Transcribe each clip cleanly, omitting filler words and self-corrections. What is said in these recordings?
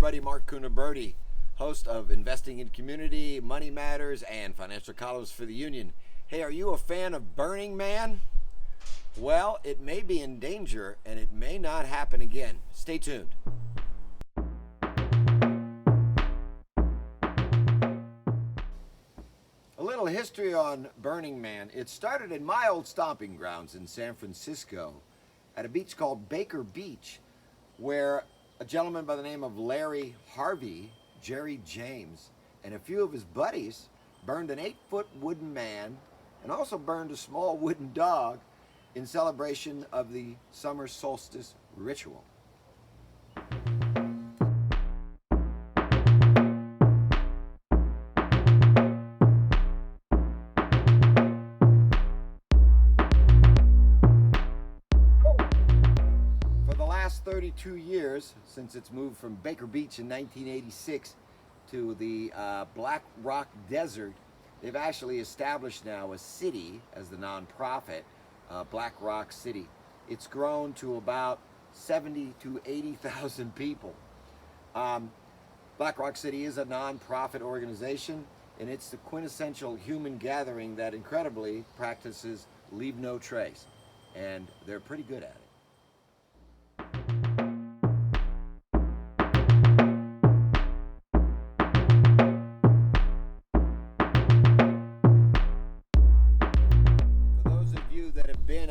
everybody. Mark Cunaberti, host of Investing in Community, Money Matters, and Financial Columns for the Union. Hey, are you a fan of Burning Man? Well, it may be in danger, and it may not happen again. Stay tuned. A little history on Burning Man. It started in my old stomping grounds in San Francisco at a beach called Baker Beach, where a gentleman by the name of Larry Harvey, Jerry James, and a few of his buddies burned an 8-foot wooden man and also burned a small wooden dog in celebration of the summer solstice ritual. For the last 32 years, since its move from Baker Beach in 1986 to the Black Rock Desert, they've actually established now a city as the nonprofit, Black Rock City. It's grown to about 70 to 80,000 people. Black Rock City is a nonprofit organization, and it's the quintessential human gathering that incredibly practices leave no trace, and they're pretty good at it.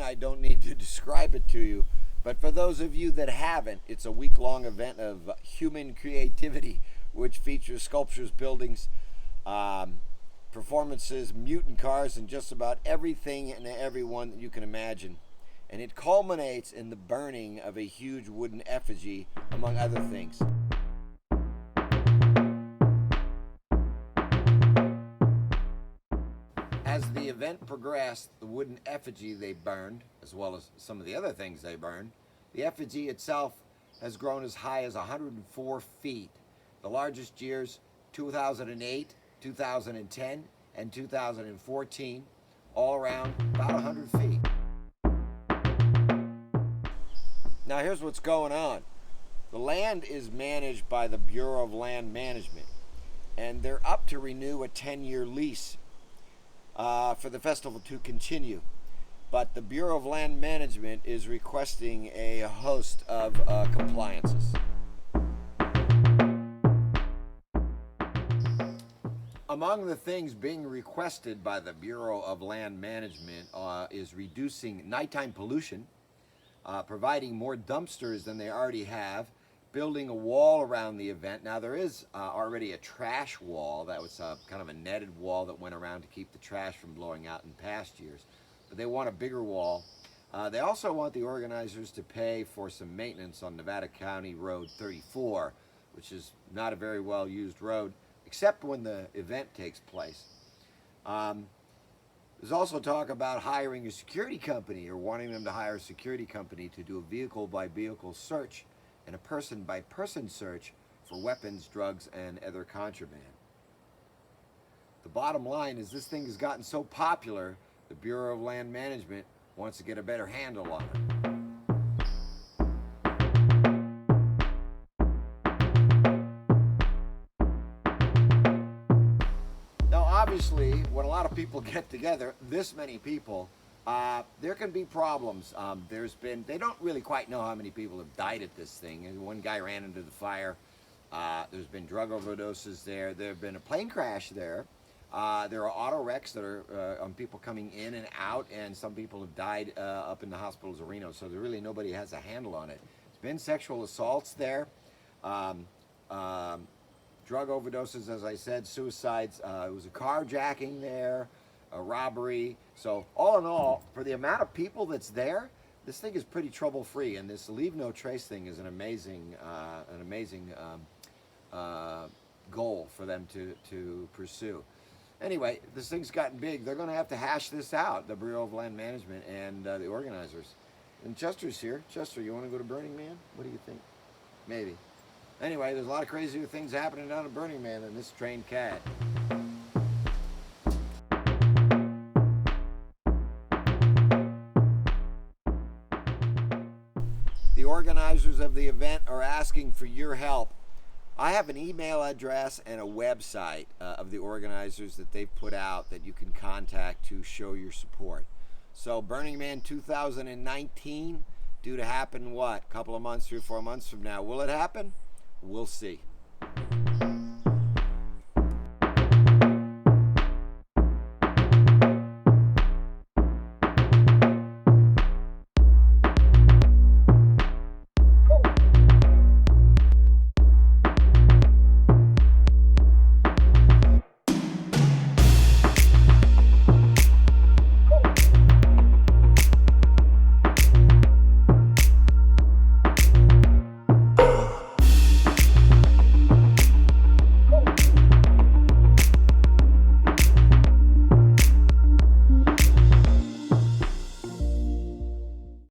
I don't need to describe it to you, but for those of you that haven't, it's a week-long event of human creativity, which features sculptures, buildings, performances, mutant cars, and just about everything and everyone that you can imagine. And it culminates in the burning of a huge wooden effigy, among other things. As the event progressed, the wooden effigy they burned, as well as some of the other things they burned, the effigy itself has grown as high as 104 feet. The largest years, 2008, 2010, and 2014, all around about 100 feet. Now here's what's going on. The land is managed by the Bureau of Land Management, and they're up to renew a 10-year lease for the festival to continue. But the Bureau of Land Management is requesting a host of compliances. Among the things being requested by the Bureau of Land Management is reducing nighttime pollution, providing more dumpsters than they already have, building a wall around the event. Now there is already a trash wall that was kind of a netted wall that went around to keep the trash from blowing out in past years, but they want a bigger wall. They also want the organizers to pay for some maintenance on Nevada County Road 34, which is not a very well used road, except when the event takes place. There's also talk about hiring a security company, or wanting them to hire a security company to do a vehicle-by-vehicle search and a person-by-person search for weapons, drugs, and other contraband. The bottom line is this thing has gotten so popular, the Bureau of Land Management wants to get a better handle on it. Now, obviously, when a lot of people get together, this many people, there can be problems. They don't really quite know how many people have died at this thing. And one guy ran into the fire. There's been drug overdoses there. There have been a plane crash there. There are auto wrecks that are on people coming in and out, and some people have died up in the hospitals of Reno. So there really nobody has a handle on it. There's been sexual assaults there, drug overdoses, as I said, suicides. It was a carjacking there, a robbery. So all in all, for the amount of people that's there, this thing is pretty trouble-free, and this leave no trace thing is an amazing goal for them to pursue. Anyway, this thing's gotten big. They're going to have to hash this out, the Bureau of Land Management and the organizers. And Chester's here. Chester, you want to go to Burning Man? What do you think? Maybe. Anyway, there's a lot of crazier things happening down at Burning Man than this trained cat. The organizers of the event are asking for your help. I have an email address and a website of the organizers that they've put out that you can contact to show your support. So Burning Man 2019, due to happen what? A couple of months, 3 or 4 months from now. Will it happen? We'll see.